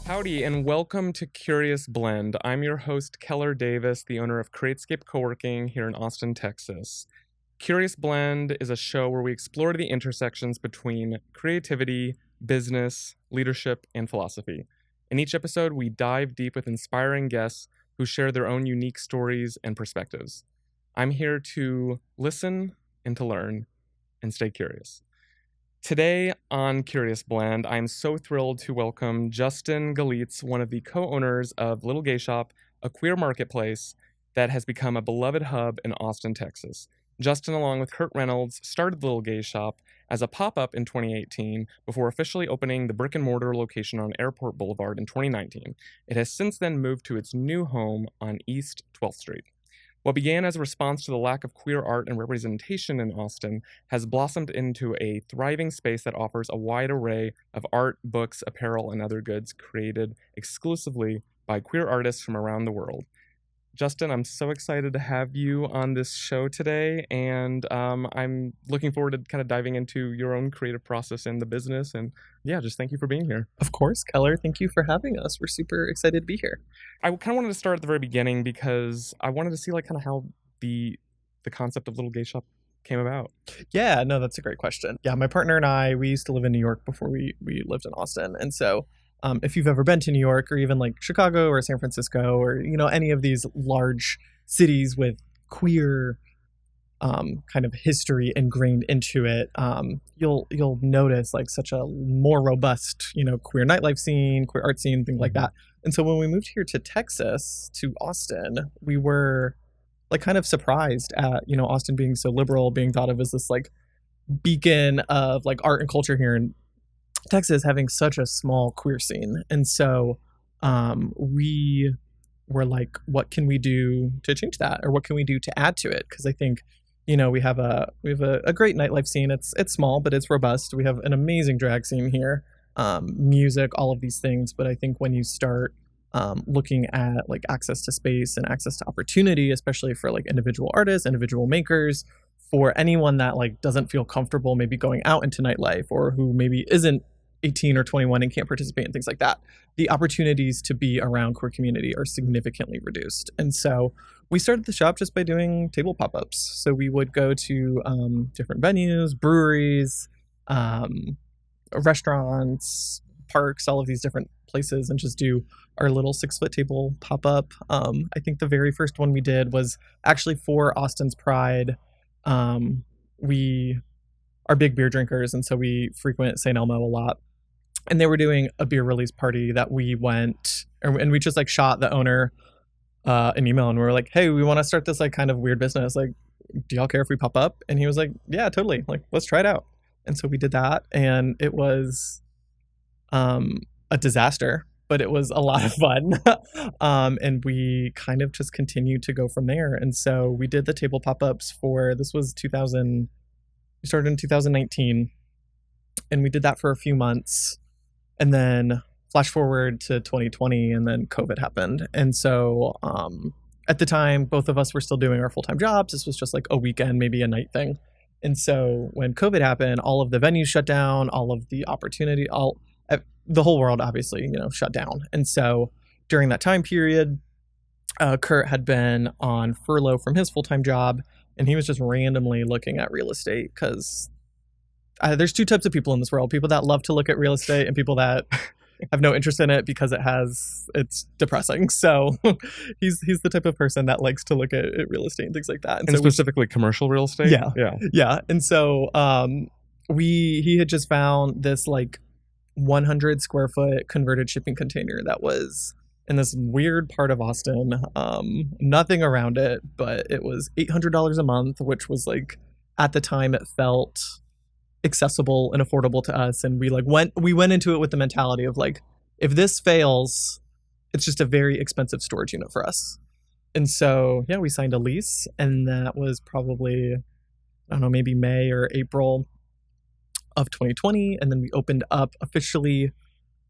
Howdy, and welcome to Curious Blend. I'm your host, Keller Davis, the owner of Createscape Coworking here in Austin, Texas. Curious Blend is a show where we explore the intersections between creativity, business, leadership, and philosophy. In each episode, we dive deep with inspiring guests who share their own unique stories and perspectives. I'm here to listen and to learn and stay curious. Today on Curious Blend, I'm so thrilled to welcome Justin Galicz, one of the co-owners of Little Gay Shop, a queer marketplace that has become a beloved hub in Austin, Texas. Justin, along with Kirt Reynolds, started Little Gay Shop as a pop-up in 2018 before officially opening the brick-and-mortar location on Airport Boulevard in 2019. It has since then moved to its new home on East 12th Street. What began as a response to the lack of queer art and representation in Austin has blossomed into a thriving space that offers a wide array of art, books, apparel, and other goods created exclusively by queer artists from around the world. Justin, I'm so excited to have you on this show today, and I'm looking forward to kind of diving into your own creative process in the business, and yeah, just thank you for being here. Of course, Keller. Thank you for having us. We're super excited to be here. I kind of wanted to start at the very beginning because I wanted to see like kind of how the concept of Little Gay Shop came about. Yeah, no, that's a great question. Yeah, my partner and I, we used to live in New York before we lived in Austin, and so if you've ever been to New York or even like Chicago or San Francisco or, any of these large cities with queer kind of history ingrained into it, you'll notice like such a more robust, queer nightlife scene, queer art scene, things like that. And so when we moved here to Texas, to Austin, we were like kind of surprised at, Austin being so liberal, being thought of as this like beacon of like art and culture here in Texas, having such a small queer scene. And so we were like, what can we do to change that, or what can we do to add to it? Because I think we have a great nightlife scene. It's small, but it's robust. We have an amazing drag scene here, music, all of these things. But I think when you start looking at like access to space and access to opportunity, especially for like individual artists, individual makers, for anyone that like doesn't feel comfortable maybe going out into nightlife, or who maybe isn't 18 or 21 and can't participate in things like that, the opportunities to be around queer community are significantly reduced. And so we started the shop just by doing table pop-ups. So we would go to different venues, breweries, restaurants, parks, all of these different places, and just do our little 6-foot table pop-up. I think the very first one we did was actually for Austin's Pride. We are big beer drinkers, and so we frequent St. Elmo a lot. And they were doing a beer release party that we went, and we just like shot the owner an email, and we were like, hey, we want to start this like kind of weird business. Like, do y'all care if we pop up? And he was like, yeah, totally. Like, let's try it out. And so we did that, and it was a disaster, but it was a lot of fun. And we kind of just continued to go from there. And so we did the table pop-ups this was we started in 2019, and we did that for a few months. And then flash forward to 2020, and then COVID happened. And so at the time, both of us were still doing our full-time jobs. This was just like a weekend, maybe a night thing. And so when COVID happened, all of the venues shut down, all of the opportunity, the whole world obviously, shut down. And so during that time period, Kirt had been on furlough from his full-time job, and he was just randomly looking at real estate because there's two types of people in this world: people that love to look at real estate and people that have no interest in it because it's depressing. So he's the type of person that likes to look at real estate and things like that. And so specifically commercial real estate? Yeah. And so he had just found this like 100 square foot converted shipping container that was in this weird part of Austin, nothing around it, but it was $800 a month, which was like, at the time it felt accessible and affordable to us. And we went into it with the mentality of like, if this fails, it's just a very expensive storage unit for us. And so, yeah, we signed a lease, and that was probably, I don't know, maybe May or April of 2020. And then we opened up officially,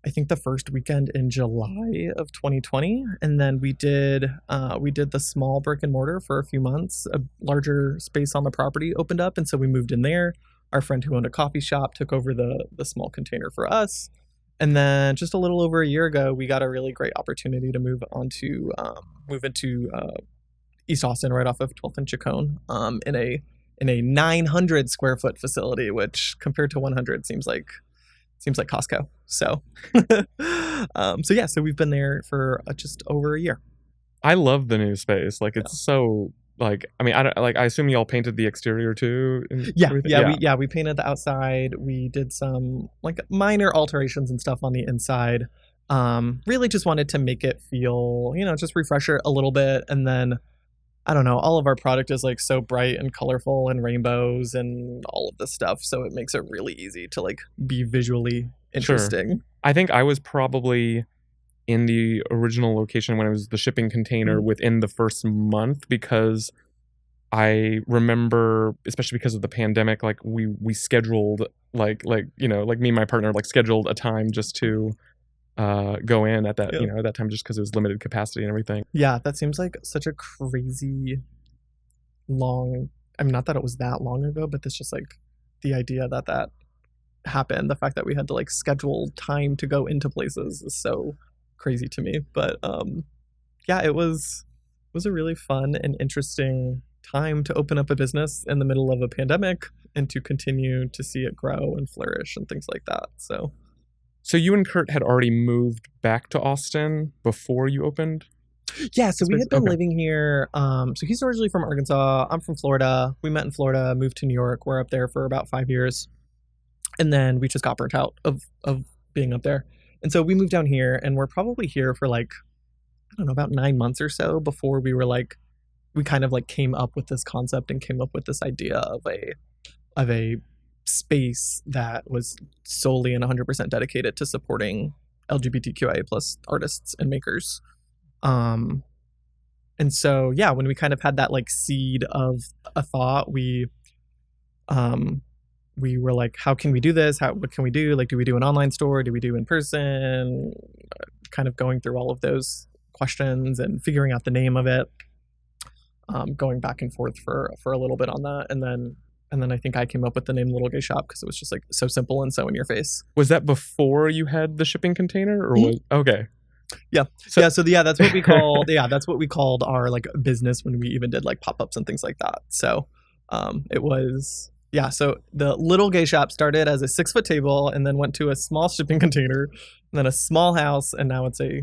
I think the first weekend in July of 2020. And then we did the small brick and mortar for a few months. A larger space on the property opened up, and so we moved in there. Our friend who owned a coffee shop took over the small container for us. And then just a little over a year ago, we got a really great opportunity to move into East Austin, right off of 12th and Chacon, in a 900 square foot facility, which compared to 100 seems like Costco. So, so we've been there for just over a year. I love the new space. Like, it's so, like, I mean, I assume y'all painted the exterior too. We painted the outside. We did some like minor alterations and stuff on the inside. Really just wanted to make it feel, just refresh it a little bit. And then, I don't know, all of our product is like so bright and colorful and rainbows and all of this stuff. So it makes it really easy to like be visually interesting. Sure. I think I was probably in the original location when it was the shipping container within the first month, because I remember, especially because of the pandemic, like we scheduled like me and my partner like scheduled a time just to go in at that at that time, just because it was limited capacity and everything. Yeah, that seems like such a crazy long. I mean, not that it was that long ago, but it's just like the idea that happened. The fact that we had to like schedule time to go into places is so crazy to me. But it was a really fun and interesting time to open up a business in the middle of a pandemic and to continue to see it grow and flourish and things like that. So you and Kirt had already moved back to Austin before you opened? Yeah, so we had been living here. So he's originally from Arkansas. I'm from Florida. We met in Florida, moved to New York. We're up there for about 5 years. And then we just got burnt out of being up there. And so we moved down here, and we're probably here for like, I don't know, about 9 months or so before we were like, we kind of like came up with this concept and came up with this idea of a space that was solely and 100% dedicated to supporting LGBTQIA plus artists and makers. And so, yeah, when we kind of had that like seed of a thought, we were like, how can we do this? What can we do? Like, do we do an online store? Do we do in person? Kind of going through all of those questions and figuring out the name of it. Going back and forth for a little bit on that. And then I think I came up with the name Little Gay Shop because it was just like so simple and so in your face. Was that before you had the shipping container, or was okay? Yeah. So that's what we called that's what we called our like business when we even did like pop-ups and things like that. So it was so the Little Gay Shop started as a 6-foot table and then went to a small shipping container and then a small house, and now it's a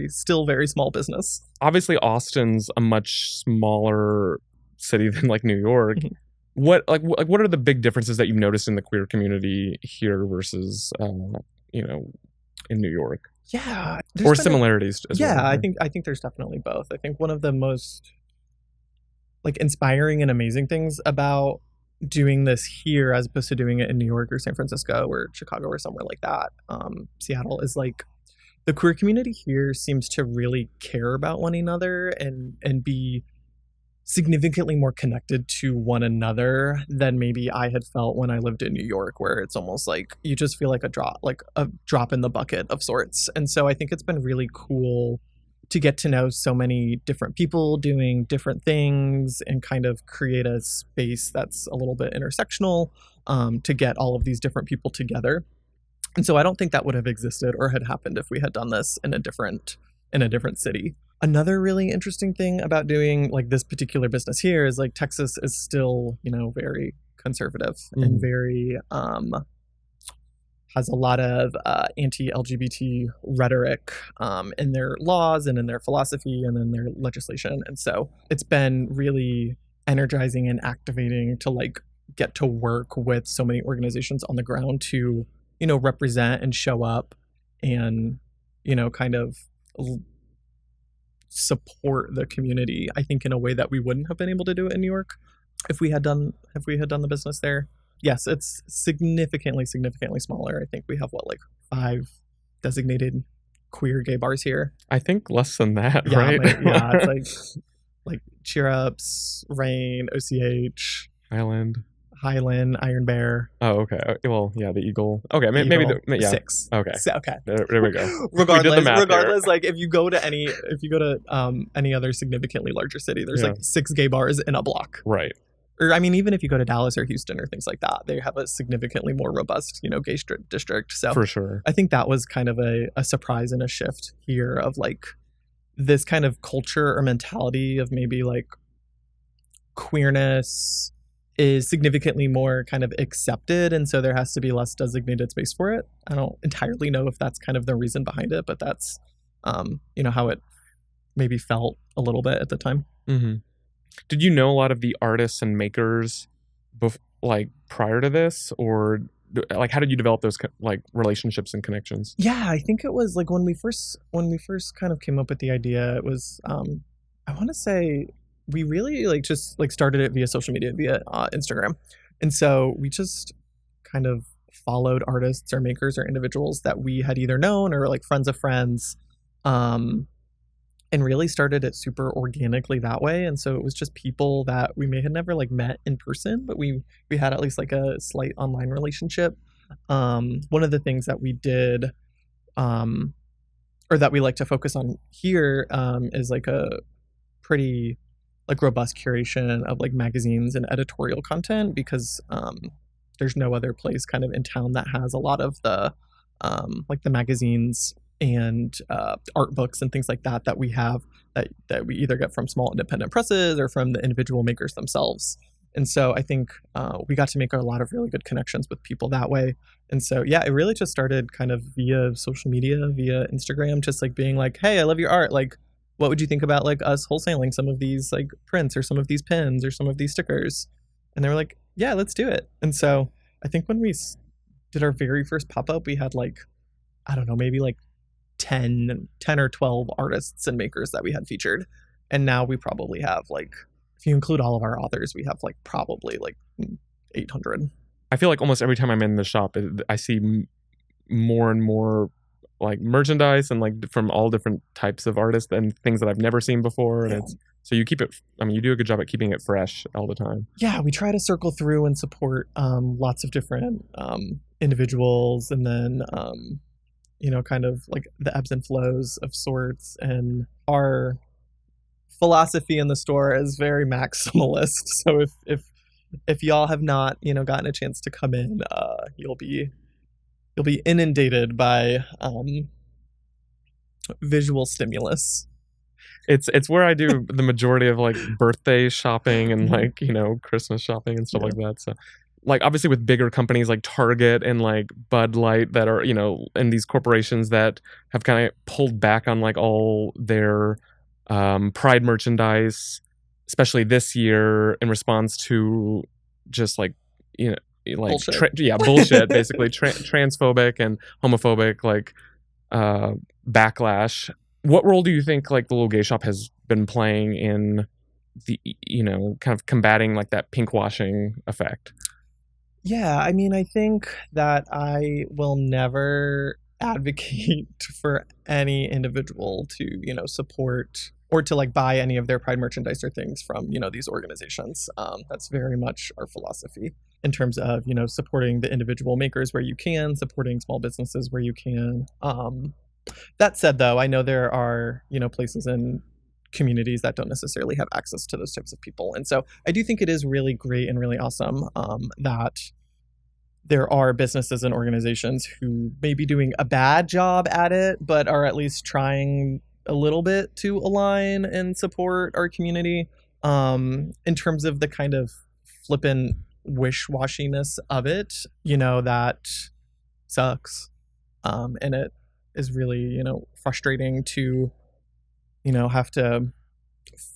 still very small business. Obviously Austin's a much smaller city than like New York. What are the big differences that you've noticed in the queer community here versus in New York? Yeah, or similarities as well. I think there's definitely both. I think one of the most like inspiring and amazing things about doing this here as opposed to doing it in New York or San Francisco or Chicago or somewhere like that, Seattle, is like the queer community here seems to really care about one another and be significantly more connected to one another than maybe I had felt when I lived in New York, where it's almost like you just feel like a drop in the bucket of sorts. And so I think it's been really cool to get to know so many different people doing different things and kind of create a space that's a little bit intersectional, to get all of these different people together. And so I don't think that would have existed or had happened if we had done this in a different city. Another really interesting thing about doing like this particular business here is like Texas is still, very conservative and very has a lot of anti-LGBT rhetoric in their laws and in their philosophy and in their legislation. And so it's been really energizing and activating to like get to work with so many organizations on the ground to, represent and show up and, kind of support the community, I think, in a way that we wouldn't have been able to do it in New York if we had done the business there. Yes, it's significantly smaller. I think we have 5 designated queer gay bars here. I think less than that, right? It's like Cheer Ups, Rain, OCH, Highland, Iron Bear. Oh, okay. Well, yeah, the Eagle. Okay, maybe 6. Okay. Okay. There we go. Regardless, like if you go to any other significantly larger city, there's like 6 gay bars in a block. Right. or I mean, even if you go to Dallas or Houston or things like that, they have a significantly more robust, gay district. So For sure. I think that was kind of a surprise and a shift here of like this kind of culture or mentality of maybe like queerness is significantly more kind of accepted, and so there has to be less designated space for it. I don't entirely know if that's kind of the reason behind it, but that's how it maybe felt a little bit at the time. Mm-hmm. Did you know a lot of the artists and makers like prior to this, or like how did you develop those like relationships and connections? Yeah, I think it was like when we first kind of came up with the idea, it was I want to say we really like just like started it via social media, via Instagram. And so we just kind of followed artists or makers or individuals that we had either known or like friends of friends, and really started it super organically that way. And so it was just people that we may have never like met in person, but we had at least like a slight online relationship. One of the things that we did, or that we like to focus on here, is like a pretty like robust curation of like magazines and editorial content, because there's no other place kind of in town that has a lot of the like the magazines and art books and things like that we have, that we either get from small independent presses or from the individual makers themselves. And so I think we got to make a lot of really good connections with people that way. And so, yeah, it really just started kind of via social media, via Instagram, just like being like, hey, I love your art. Like, what would you think about like us wholesaling some of these like prints or some of these pins or some of these stickers? And they were like, yeah, let's do it. And so I think when we did our very first pop-up, we had like, I don't know, maybe like 10 or 12 artists and makers that we had featured. And now we probably have like, if you include all of our authors, we have like probably like 800. I feel like almost every time I'm in the shop, I see more and more like merchandise and like from all different types of artists and things that I've never seen before. And so you keep it, I mean, you do a good job at keeping it fresh all the time. Yeah, we try to circle through and support lots of different individuals, and then kind of like the ebbs and flows of sorts. And our philosophy in the store is very maximalist. So if y'all have not gotten a chance to come in, you'll be inundated by visual stimulus. It's where I do the majority of like birthday shopping and like Christmas shopping and stuff like that. So like obviously with bigger companies like Target and like Bud Light that are and these corporations that have kind of pulled back on like all their Pride merchandise, especially this year in response to just like like bullshit basically transphobic and homophobic like backlash. What role do you think like the little gay shop has been playing in the kind of combating like that pink washing effect? Yeah, I mean, I think that I will never advocate for any individual to support or to like buy any of their Pride merchandise or things from these organizations. That's very much our philosophy in terms of supporting the individual makers where you can, supporting small businesses where you can. That said, though, I know there are places and communities that don't necessarily have access to those types of people, and so I do think it is really great and really awesome that there are businesses and organizations who may be doing a bad job at it, but are at least trying a little bit to align and support our community. In terms of the kind of flippant wish-washiness of it, that sucks. And it is really, frustrating to, have to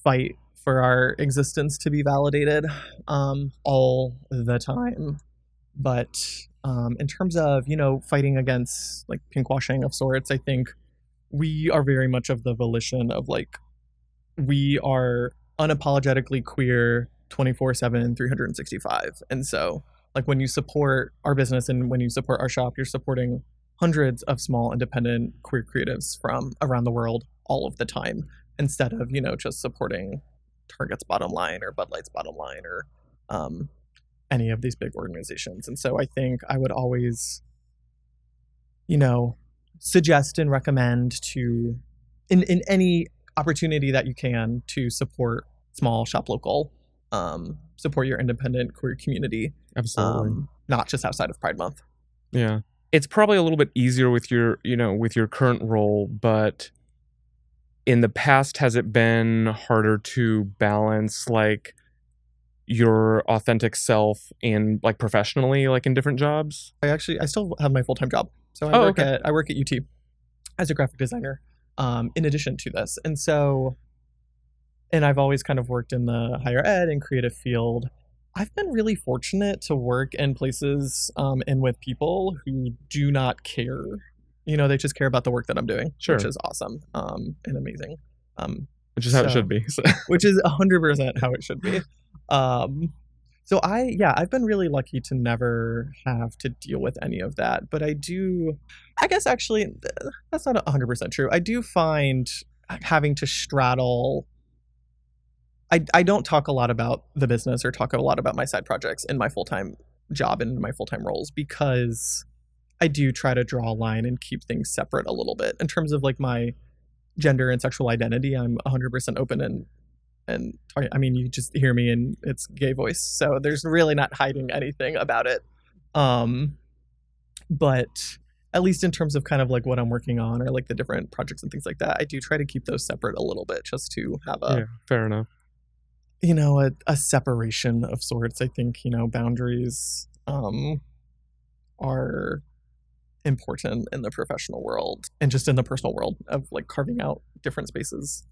fight for our existence to be validated all the time. But in terms of, fighting against like pinkwashing of sorts, I think we are very much of the volition of like, we are unapologetically queer 24/7, 365. And so like when you support our business and when you support our shop, you're supporting hundreds of small independent queer creatives from around the world all of the time, instead of, just supporting Target's bottom line or Bud Light's bottom line or any of these big organizations. And so I think I would always, suggest and recommend to, in any opportunity that you can, to support small, shop local. support your independent queer community, Absolutely. not just outside of Pride Month. Yeah. It's probably a little bit easier with your current role, but in the past, has it been harder to balance like your authentic self in like professionally, like in different jobs? I still have my full-time job. So Okay. I work at UT as a graphic designer, in addition to this. And I've always kind of worked in the higher ed and creative field. I've been really fortunate to work in places, and with people who do not care. They just care about the work that I'm doing, Sure. which is awesome, and amazing. Which is how it should be. So. Which is 100% how it should be. I've been really lucky to never have to deal with any of that. But I guess actually, that's not 100% true. I do find having to straddle. I don't talk a lot about the business or talk a lot about my side projects in my full-time job and my full-time roles, because I do try to draw a line and keep things separate a little bit. In terms of like my gender and sexual identity, I'm 100% open and I mean, you just hear me and it's gay voice, so there's really not hiding anything about it. But at least in terms of kind of like what I'm working on or like the different projects and things like that, I do try to keep those separate a little bit, just to have fair enough. A separation of sorts. I think, boundaries are important in the professional world and just in the personal world of like carving out different spaces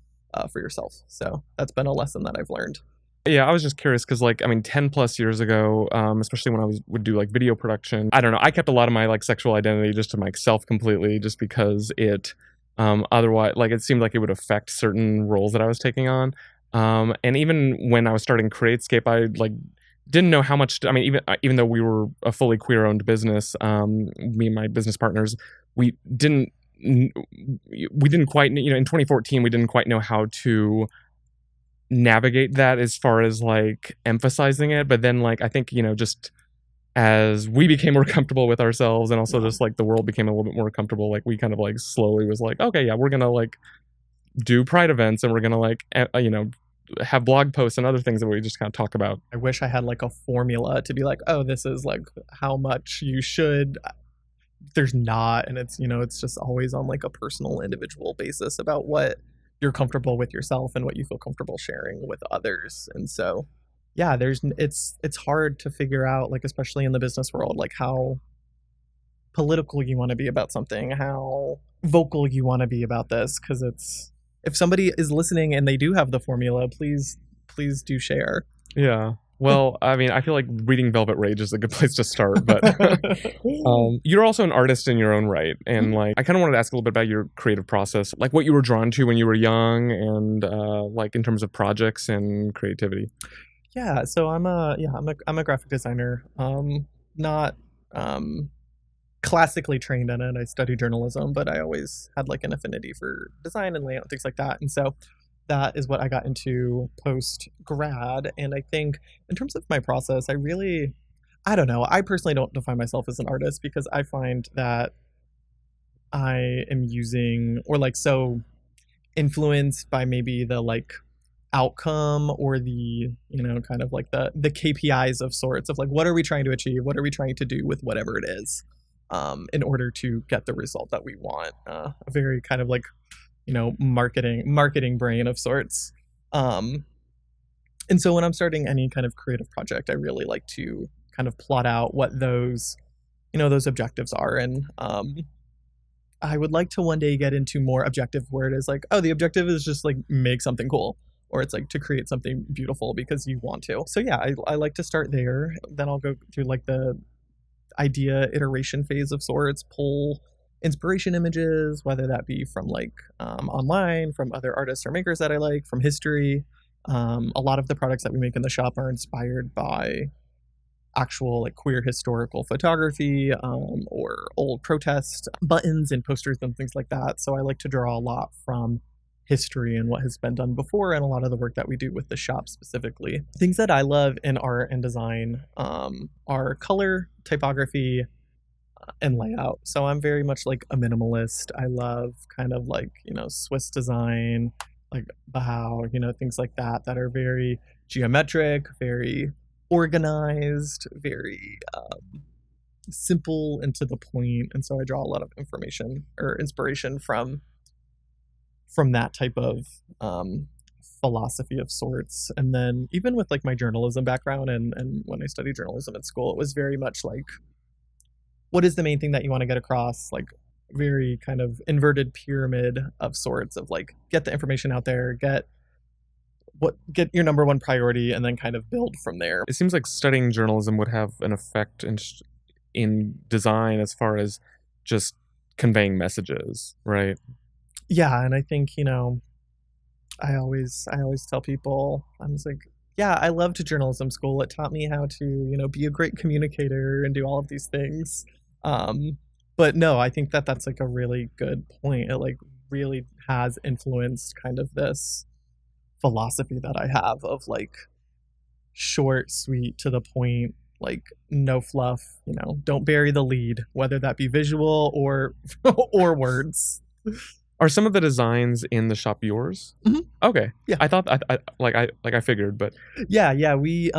for yourself. So that's been a lesson that I've learned. Yeah, I was just curious because, 10 plus years ago, especially when I would do like video production, I don't know, I kept a lot of my like sexual identity just to myself completely, just because it otherwise, like, it seemed like it would affect certain roles that I was taking on. And even when I was starting Createscape, I like didn't know how much. I mean, even though we were a fully queer-owned business, me and my business partners, we didn't quite, in 2014, we didn't quite know how to navigate that as far as like emphasizing it. But then, like, I think, just as we became more comfortable with ourselves, and also just like the world became a little bit more comfortable, like we kind of like slowly was like, okay, yeah, we're gonna like do Pride events, and we're gonna like have blog posts and other things that we just kind of talk about. I wish I had like a formula to be like, oh, this is like how much you should. There's not, and it's just always on like a personal, individual basis about what you're comfortable with yourself and what you feel comfortable sharing with others. And so, yeah, it's hard to figure out, like, especially in the business world, like how political you want to be about something, how vocal you want to be about this, because if somebody is listening and they do have the formula, please do share. Yeah. Well, I mean, I feel like reading Velvet Rage is a good place to start, but you're also an artist in your own right. And like, I kind of wanted to ask a little bit about your creative process, like what you were drawn to when you were young, and like in terms of projects and creativity. Yeah, so I'm a graphic designer. Not classically trained in it. I studied journalism, but I always had like an affinity for design and layout and things like that. And so that is what I got into post grad. And I think in terms of my process, I don't know. I personally don't define myself as an artist, because I find that I am using, or like, so influenced by maybe the like outcome or the, kind of like the KPIs of sorts of like, what are we trying to achieve? What are we trying to do with whatever it is, in order to get the result that we want? A very kind of like, marketing brain of sorts. And so when I'm starting any kind of creative project, I really like to kind of plot out what those objectives are. And I would like to one day get into more objective, where it is like, oh, the objective is just like make something cool, or it's like to create something beautiful because you want to. So yeah, I like to start there. Then I'll go through like the idea iteration phase of sorts, pull inspiration images, whether that be from like online, from other artists or makers that I like, from history. A lot of the products that we make in the shop are inspired by actual like queer historical photography, or old protest buttons and posters and things like that. So I like to draw a lot from history and what has been done before, and a lot of the work that we do with the shop specifically. Things that I love in art and design are color, typography, and layout. So I'm very much like a minimalist. I love kind of like, Swiss design, like Bauhaus, things like that are very geometric, very organized, very simple and to the point. And so I draw a lot of information or inspiration from that type of philosophy of sorts. And then even with like my journalism background and when I studied journalism at school, it was very much like, what is the main thing that you want to get across? Like very kind of inverted pyramid of sorts of like, get the information out there, get your number one priority, and then kind of build from there. It seems like studying journalism would have an effect in design as far as just conveying messages, right? Yeah, and I think, I always tell people, I'm just like, yeah, I loved journalism school. It taught me how to, be a great communicator and do all of these things. But no, I think that that's like a really good point. It like really has influenced kind of this philosophy that I have of like short, sweet, to the point, like no fluff, don't bury the lead, whether that be visual or or words. Are some of the designs in the shop yours? Mm-hmm. Okay. Yeah. I thought I figured, but yeah, we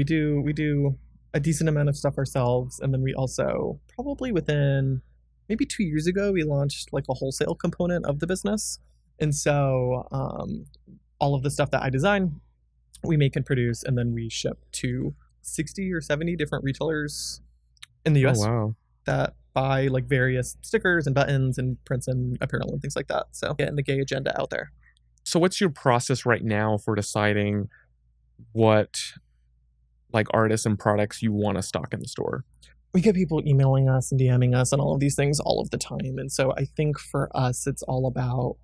do a decent amount of stuff ourselves, and then we also probably within maybe 2 years ago we launched like a wholesale component of the business, and so all of the stuff that I design, we make and produce, and then we ship to 60 or 70 different retailers in the US. Oh, wow. That buy like various stickers and buttons and prints and apparel and things like that. So getting the gay agenda out there. So what's your process right now for deciding what like artists and products you want to stock in the store? We get people emailing us and DMing us and all of these things all of the time. And so I think for us, it's all about,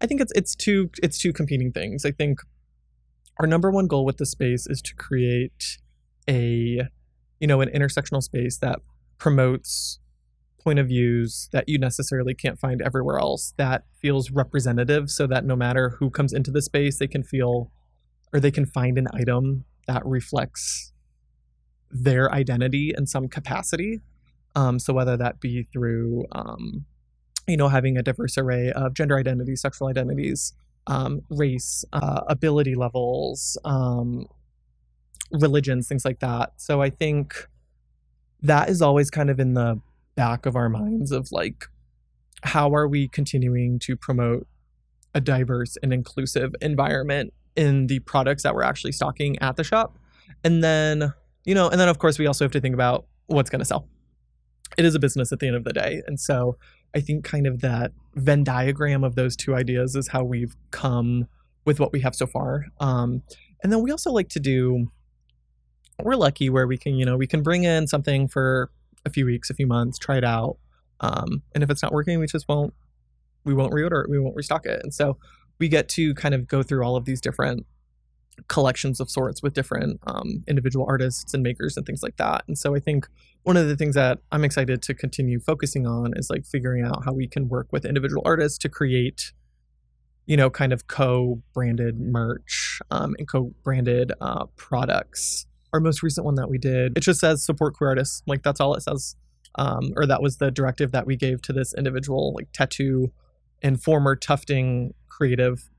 I think it's two competing things. I think our number one goal with the space is to create an intersectional space that promotes point of views that you necessarily can't find everywhere else, that feels representative, so that no matter who comes into the space, they can feel or they can find an item that reflects their identity in some capacity. So whether that be through having a diverse array of gender identities, sexual identities, race, ability levels, religions, things like that. So I think that is always kind of in the back of our minds of like, how are we continuing to promote a diverse and inclusive environment in the products that we're actually stocking at the shop? And then, of course, we also have to think about what's going to sell. It is a business at the end of the day. And so I think kind of that Venn diagram of those two ideas is how we've come with what we have so far. And then we also like to do, we're lucky where we can bring in something for a few weeks, a few months, try it out. And if it's not working, we won't reorder it, we won't restock it. And so we get to kind of go through all of these different collections of sorts with different individual artists and makers and things like that. And so I think one of the things that I'm excited to continue focusing on is like figuring out how we can work with individual artists to create, kind of co-branded merch and co-branded products. Our most recent one that we did, it just says support queer artists. Like that's all it says. Or that was the directive that we gave to this individual like tattoo and former tufting creative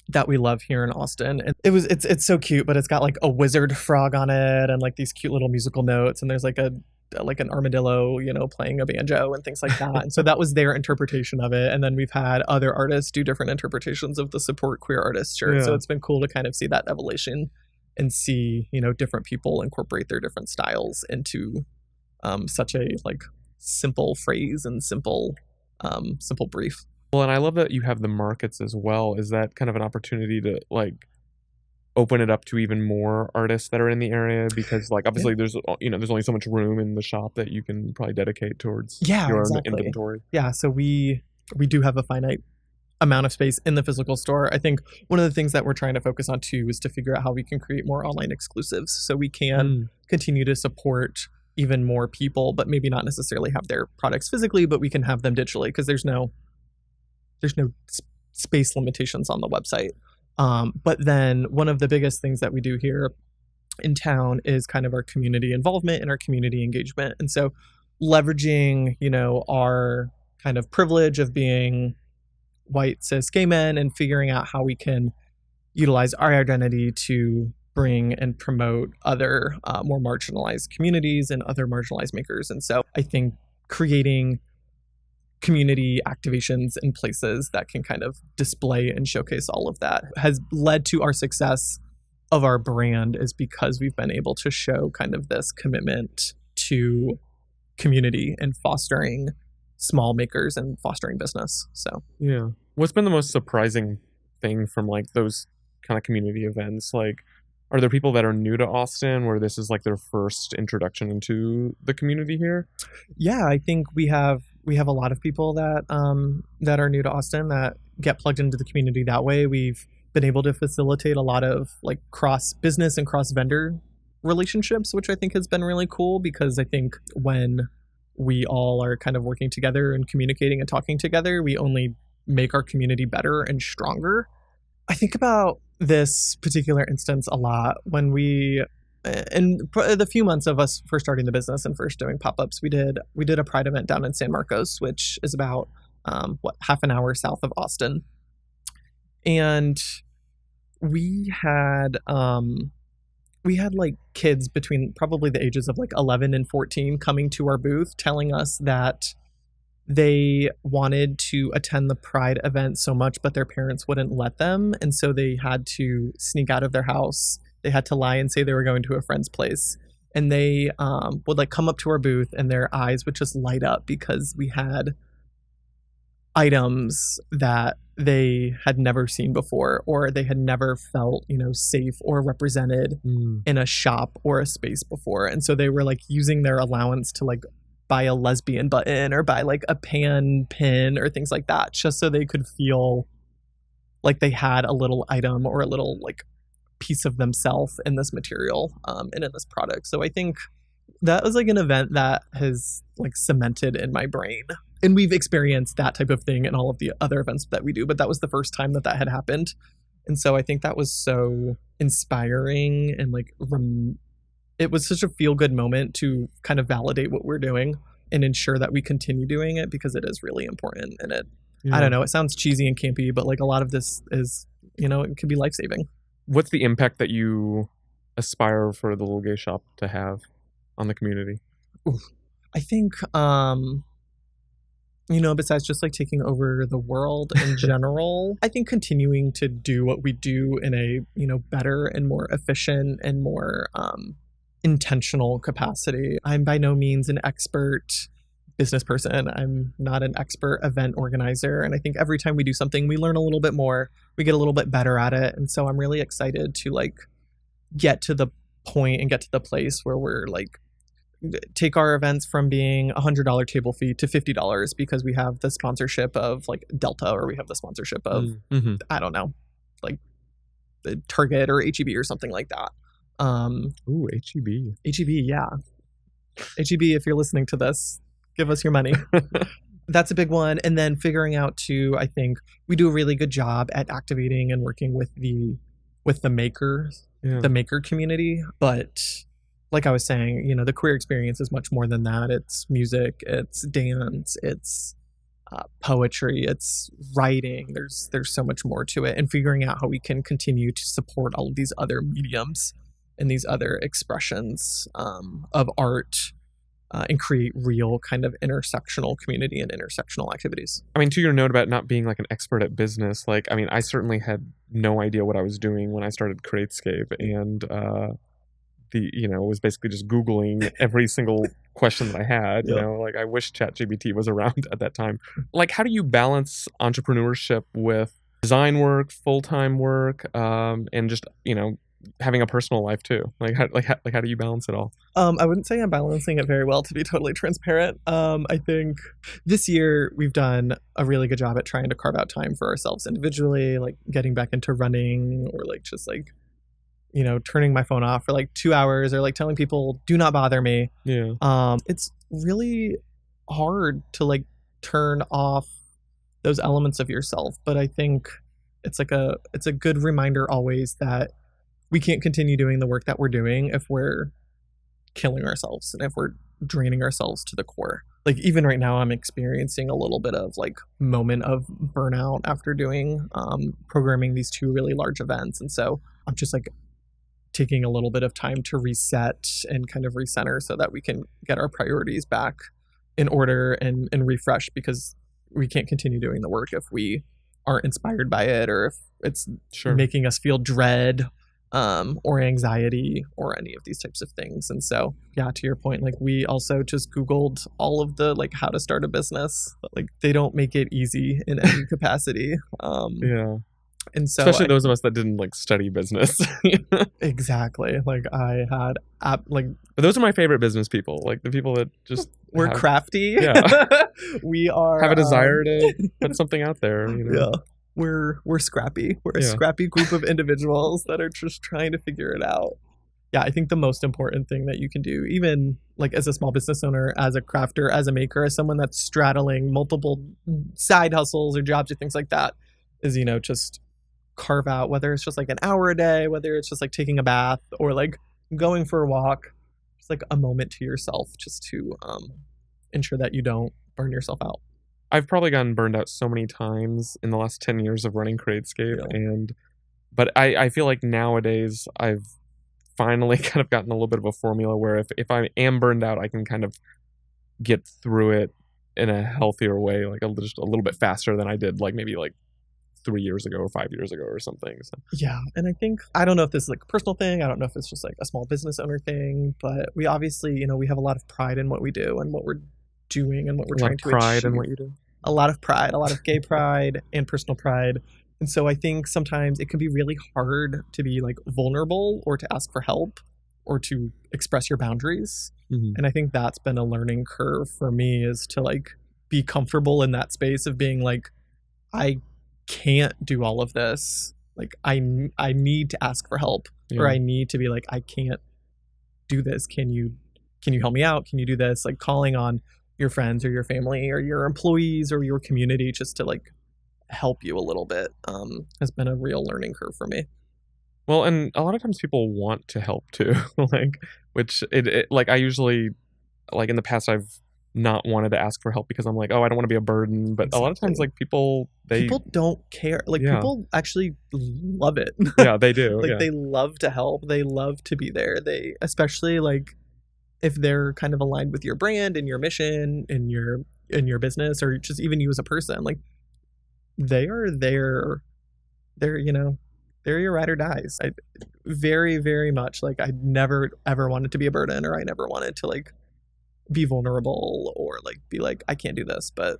that we love here in Austin. And it's so cute, but it's got like a wizard frog on it and like these cute little musical notes, and there's like an armadillo, playing a banjo and things like that. And so that was their interpretation of it. And then we've had other artists do different interpretations of the support queer artist shirt. Yeah. So it's been cool to kind of see that evolution and see, different people incorporate their different styles into such a like simple phrase and simple brief. Well, and I love that you have the markets as well. Is that kind of an opportunity to like open it up to even more artists that are in the area? Because like obviously there's only so much room in the shop that you can probably dedicate towards your own inventory. Yeah, so we do have a finite amount of space in the physical store. I think one of the things that we're trying to focus on too is to figure out how we can create more online exclusives so we can continue to support even more people, but maybe not necessarily have their products physically, but we can have them digitally, because there's no space limitations on the website. But then one of the biggest things that we do here in town is kind of our community involvement and our community engagement. And so leveraging, our kind of privilege of being white cis gay men and figuring out how we can utilize our identity to bring and promote other more marginalized communities and other marginalized makers. And so I think creating community activations in places that can kind of display and showcase all of that has led to our success of our brand, is because we've been able to show kind of this commitment to community and fostering small makers and fostering business. So yeah. What's been the most surprising thing from like those kind of community events? Like, are there people that are new to Austin where this is like their first introduction into the community here? Yeah, I think we have a lot of people that that are new to Austin that get plugged into the community that way. We've been able to facilitate a lot of like cross business and cross vendor relationships, which I think has been really cool, because I think when we all are kind of working together and communicating and talking together, we only make our community better and stronger. I think about this particular instance a lot when we, in the few months of us first starting the business and first doing pop-ups, we did a Pride event down in San Marcos, which is about half an hour south of Austin, and we had like kids between probably the ages of like 11 and 14 coming to our booth telling us that they wanted to attend the Pride event so much, but their parents wouldn't let them. And so they had to sneak out of their house. They had to lie and say they were going to a friend's place. And they would like come up to our booth and their eyes would just light up because we had items that they had never seen before, or they had never felt, safe or represented in a shop or a space before. And so they were like using their allowance to like buy a lesbian button or buy like a pan pin or things like that, just so they could feel like they had a little item or a little like piece of themselves in this material and in this product. So I think that was like an event that has like cemented in my brain. And we've experienced that type of thing in all of the other events that we do, but that was the first time that had happened. And so I think that was so inspiring, and like it was such a feel-good moment to kind of validate what we're doing and ensure that we continue doing it, because it is really important. And I don't know, it sounds cheesy and campy, but like a lot of this is, it could be life-saving. What's the impact that you aspire for the Little Gay Shop to have on the community? I think, besides just like taking over the world in general, I think continuing to do what we do in a, better and more efficient and more intentional capacity. I'm by no means an expert business person. I'm not an expert event organizer. And I think every time we do something, we learn a little bit more, we get a little bit better at it. And so I'm really excited to like get to the point and get to the place where we're like, take our events from being $100 table fee to $50 because we have the sponsorship of like Delta, or we have the sponsorship of, I don't know, like the Target or HEB or something like that. Ooh, HEB. HEB, yeah. HEB, if you're listening to this, give us your money. That's a big one. And then figuring out too, I think we do a really good job at activating and working with the makers, the maker community. But like I was saying, the queer experience is much more than that. It's music, it's dance, it's poetry, it's writing. There's so much more to it. And figuring out how we can continue to support all of these other mediums and these other expressions of art and create real kind of intersectional community and intersectional activities. I mean, to your note about not being like an expert at business, like, I mean, I certainly had no idea what I was doing when I started Createscape, and was basically just Googling every single question that I had. Like I wish ChatGPT was around at that time. Like, how do you balance entrepreneurship with design work, full-time work, and just, having a personal life too? Like how do you balance it all? I wouldn't say I'm balancing it very well, to be totally transparent. I think this year we've done a really good job at trying to carve out time for ourselves individually, like getting back into running, or like just like, turning my phone off for like 2 hours, or like telling people, do not bother me. Yeah. It's really hard to like turn off those elements of yourself. But I think it's a good reminder always that we can't continue doing the work that we're doing if we're killing ourselves and if we're draining ourselves to the core. like even right now I'm experiencing a little bit of like moment of burnout after doing programming these two really large events. And so I'm just like taking a little bit of time to reset and kind of recenter so that we can get our priorities back in order and refresh, because we can't continue doing the work if we aren't inspired by it, or if it's making us feel dread or anxiety or any of these types of things. And so, yeah, to your point, like we also just Googled all of the like how to start a business. Like they don't make it easy in any capacity. Yeah. And so especially those of us that didn't like study business. Exactly. Like I had but those are my favorite business people. Like the people that just we're crafty. Yeah. We are have a desire to put something out there, you know. Yeah. We're scrappy. We're a scrappy group of individuals that are just trying to figure it out. Yeah, I think the most important thing that you can do, even like as a small business owner, as a crafter, as a maker, as someone that's straddling multiple side hustles or jobs or things like that, is, you know, just carve out, whether it's just like an hour a day, whether it's just like taking a bath or like going for a walk, just like a moment to yourself, just to ensure that you don't burn yourself out. I've probably gotten burned out so many times in the last 10 years of running Createscape. But I feel like nowadays I've finally kind of gotten a little bit of a formula where if I am burned out, I can kind of get through it in a healthier way, like just a little bit faster than I did like maybe like 3 years ago or 5 years ago or something. So. Yeah. And I think, I don't know if this is like a personal thing. I don't know if it's just like a small business owner thing, but we obviously, you know, we have a lot of pride in what we do and what we're doing and what we're trying to achieve. Pride in what you do. A lot of pride, a lot of gay pride and personal pride. And so I think sometimes it can be really hard to be like vulnerable or to ask for help or to express your boundaries. Mm-hmm. And I think that's been a learning curve for me, is to like be comfortable in that space of being like, I can't do all of this. Like I need to ask for help, or I need to be like, I can't do this. Can you help me out? Can you do this? Like calling on your friends or your family or your employees or your community just to like help you a little bit has been a real learning curve for me. Well, and a lot of times people want to help too, like, which it like I usually, like in the past I've not wanted to ask for help because I'm like, oh, I don't want to be a burden. But a lot of times like people don't care. Like people actually love it. Yeah, they do. Like they love to help. They love to be there. They, especially like if they're kind of aligned with your brand and your mission and your business, or just even you as a person, like they're you know, they're your ride or dies. I very, very much like I never ever wanted to be a burden, or I never wanted to like be vulnerable or like be like, I can't do this, but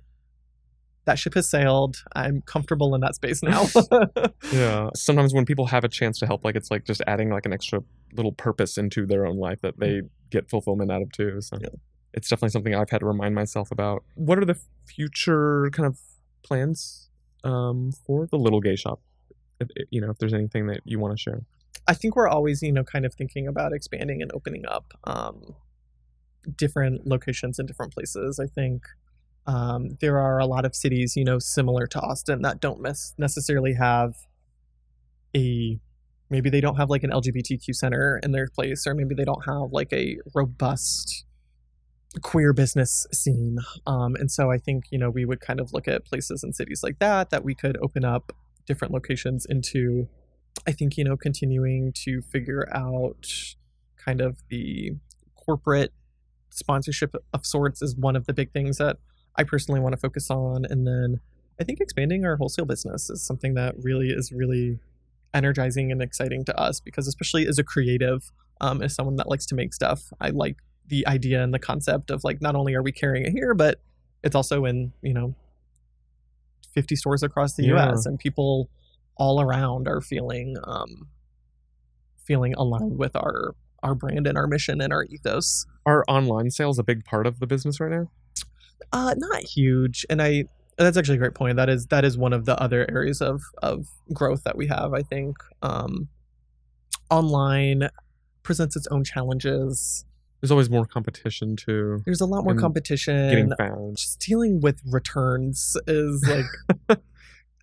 that ship has sailed. I'm comfortable in that space now. Yeah. Sometimes when people have a chance to help, like it's like just adding like an extra little purpose into their own life that they get fulfillment out of too. So it's definitely something I've had to remind myself about. What are the future kind of plans for the Little Gay Shop? If there's anything that you want to share. I think we're always, kind of thinking about expanding and opening up different locations in different places. I think there are a lot of cities, similar to Austin that don't necessarily have maybe they don't have like an LGBTQ center in their place, or maybe they don't have like a robust queer business scene. And so I think, we would kind of look at places in cities like that we could open up different locations into. I think, continuing to figure out kind of the corporate sponsorship of sorts is one of the big things that I personally want to focus on. And then I think expanding our wholesale business is something that is really energizing and exciting to us, because especially as a creative, as someone that likes to make stuff, I like the idea and the concept of like, not only are we carrying it here, but it's also in, 50 stores across the US, and people all around are feeling aligned with our brand and our mission and our ethos. Are online sales a big part of the business right now? Not huge, and that's actually a great point. That is one of the other areas of growth that we have. I think online presents its own challenges. There's always more competition too. There's a lot more competition. Getting found. Just dealing with returns is like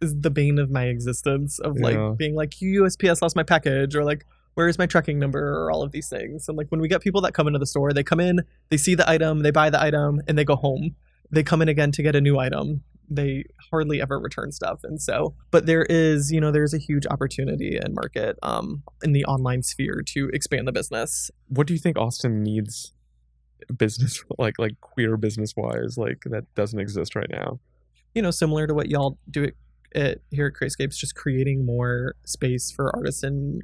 is the bane of my existence, of like being like, USPS lost my package, or like, where's my tracking number, or all of these things. And like when we get people that come into the store, they come in, they see the item, they buy the item, and they go home. They come in again to get a new item. They hardly ever return stuff. And so, but there is, there's a huge opportunity and market in the online sphere to expand the business. What do you think Austin needs business, like queer business wise, like that doesn't exist right now? Similar to what y'all do here at Createscape, just creating more space for artists and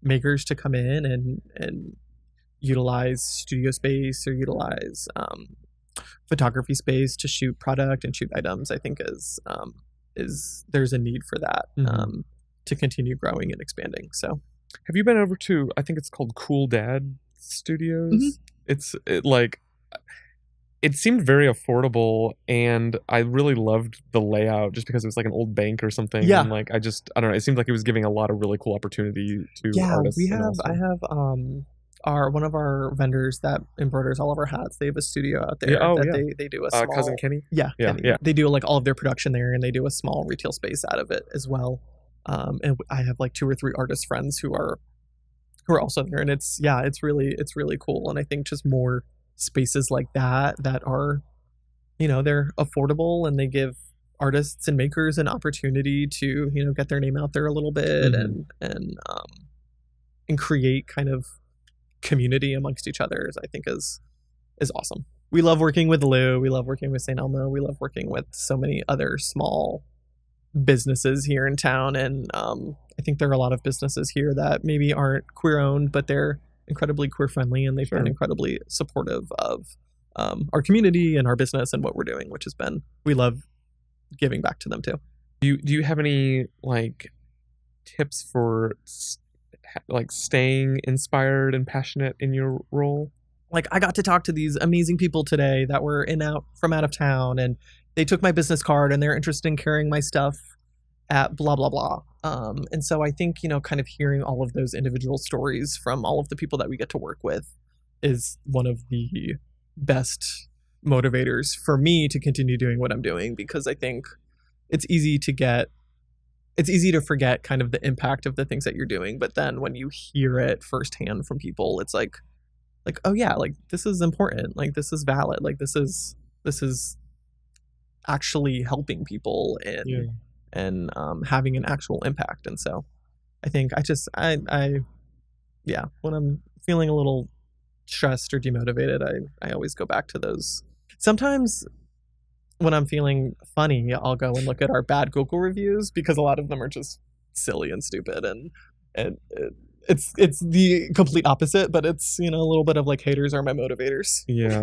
makers to come in and utilize studio space or utilize photography space to shoot product and shoot items. I think is there's a need for that to continue growing and expanding. So have you been over to, I think it's called Cool Dad Studios? It seemed very affordable, and I really loved the layout just because it was like an old bank or something. Yeah. And like I don't know, it seemed like it was giving a lot of really cool opportunity to artists. I have one of our vendors that embroiders all of our hats. They have a studio out there they do a small Cousin Kenny. Kenny. They do like all of their production there, and they do a small retail space out of it as well. And I have like 2 or 3 artist friends who are also there, and it's really cool. And I think just more spaces like that are, they're affordable, and they give artists and makers an opportunity to, get their name out there a little bit and create kind of community amongst each other, I think is awesome. We love working with Lou. We love working with St. Elmo. We love working with so many other small businesses here in town. And I think there are a lot of businesses here that maybe aren't queer owned, but they're incredibly queer friendly, and they've been incredibly supportive of our community and our business and what we're doing, which has been, we love giving back to them too. Do you have any like tips for like staying inspired and passionate in your role? Like, I got to talk to these amazing people today that were from out of town, and they took my business card and they're interested in carrying my stuff at blah, blah, blah. And so I think, kind of hearing all of those individual stories from all of the people that we get to work with is one of the best motivators for me to continue doing what I'm doing, because I think it's easy to forget kind of the impact of the things that you're doing. But then when you hear it firsthand from people, it's like, oh yeah, like this is important. Like this is valid. Like this is actually helping people and having an actual impact. And so I think when I'm feeling a little stressed or demotivated, I always go back to those. Sometimes when I'm feeling funny, I'll go and look at our bad Google reviews, because a lot of them are just silly and stupid, and it's the complete opposite, but it's, a little bit of like, haters are my motivators. Yeah.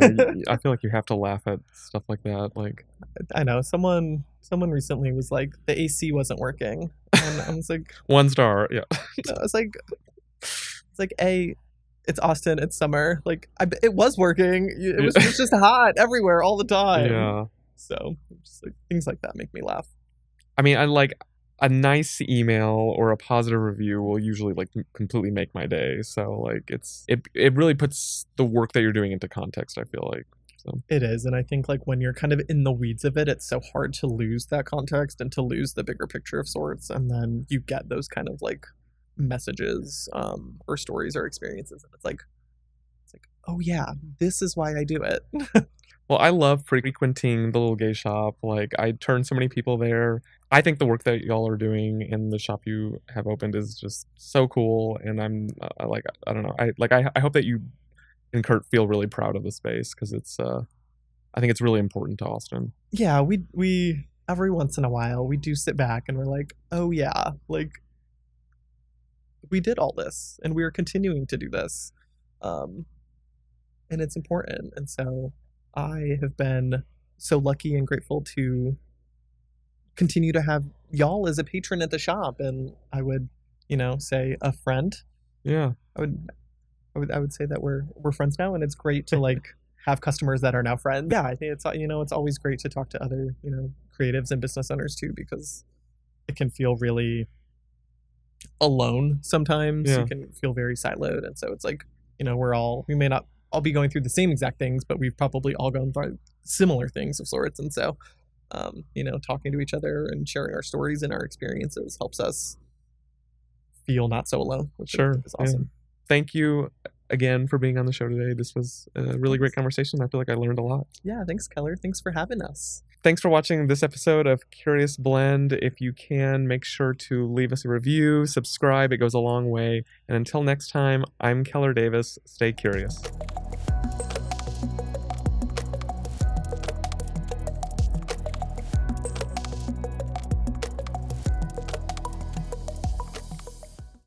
I feel like you have to laugh at stuff like that. Like, I know someone recently was like, the AC wasn't working, and I was like, 1 star. Yeah. I was like, it's Austin, it's summer. Like, it was working. It was just hot everywhere all the time. Yeah. So just like things like that make me laugh. I mean, I like a nice email or a positive review will usually like completely make my day. So like it really puts the work that you're doing into context, I feel like. So it is. And I think like when you're kind of in the weeds of it, it's so hard to lose that context and to lose the bigger picture of sorts. And then you get those kind of like messages or stories or experiences, and it's like, oh yeah, this is why I do it. Well, I love frequenting the little gay shop. Like, I turn so many people there. I think the work that y'all are doing in the shop you have opened is just so cool. And I'm I don't know. I hope that you and Kirt feel really proud of the space, because it's, I think it's really important to Austin. Yeah, we every once in a while, we do sit back and we're like, oh yeah, like we did all this and we are continuing to do this. And it's important. And so I have been so lucky and grateful to continue to have y'all as a patron at the shop, and I would, say a friend. Yeah, I would say that we're friends now, and it's great to like have customers that are now friends. Yeah, I think it's it's always great to talk to other creatives and business owners too, because it can feel really alone sometimes. Yeah. You can feel very siloed, and so it's like we may not all be going through the same exact things, but we've probably all gone through similar things of sorts. And so, talking to each other and sharing our stories and our experiences helps us feel not so alone, which Sure. is awesome. Thank you again for being on the show today. This was a really great conversation. I feel like I learned a lot. Yeah, thanks, Keller. Thanks for having us. Thanks for watching this episode of Curious Blend. If you can, make sure to leave us a review, subscribe. It goes a long way. And until next time, I'm Keller Davis. Stay curious.